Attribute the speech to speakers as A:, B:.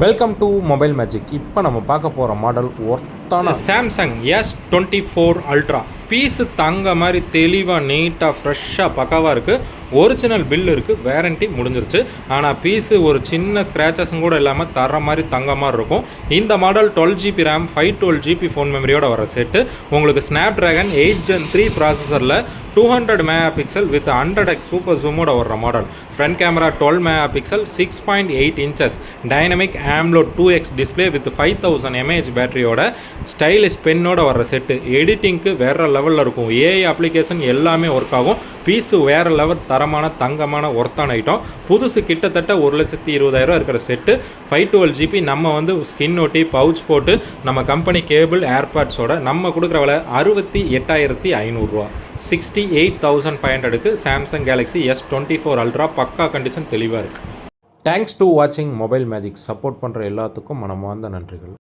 A: Welcome to mobile magic. இப்போ நம்ம பார்க்க போகிற மாடல் ஒர்த்தான
B: சாம்சங் S24 அல்ட்ரா பீஸு தங்க மாதிரி தெளிவாக நீட்டாக ஃப்ரெஷ்ஷாக பக்காவாக இருக்குது. ஒரிஜினல் பில் இருக்குது, வேரண்டி முடிஞ்சிருச்சு. ஆனால் பீஸு ஒரு சின்ன ஸ்க்ராச்சஸும் கூட இல்லாமல் தர மாதிரி தங்க மாதிரி இருக்கும். இந்த model 12GB RAM 512GB phone மெமரியோட வர செட்டு. உங்களுக்கு ஸ்னாப் ட்ராகன் 8 Gen 3 ப்ராசஸரில் 200 MP வித் 100x சூப்பர் ஜூமோட வர்ற model. Front camera 12 MP 6.8 inches dynamic AMOLED 2x display with 5000 mAh பேட்டரியோட ஸ்டைலிஷ் பென்னோட வர்ற செட்டு. எடிட்டிங்க்கு வேறு லெவலில் இருக்கும். ஏஐ அப்ளிகேஷன் எல்லாமே ஒர்க் ஆகும். பீஸு வேறு லெவல் தரமான தங்கமான ஒர்த்தான ஐட்டம். புதுசு கிட்டத்தட்ட 1,20,000 இருக்கிற செட்டு 512GB. நம்ம ஸ்கின் ஒட்டி பவுச் போட்டு நம்ம கம்பெனி கேபிள் ஏர்பாட்ஸோட நம்ம கொடுக்குற விலை 68,500 68,500க்கு சாம்சங் கேலக்ஸி S24 அல்ட்ரா பக்கா கண்டிஷன் தெளிவாக இருக்குது.
A: தேங்க்ஸ் டு வாட்சிங் மொபைல் மேஜிக். சப்போர்ட் பண்ணுற எல்லாத்துக்கும் மனமார்ந்த நன்றிகள்.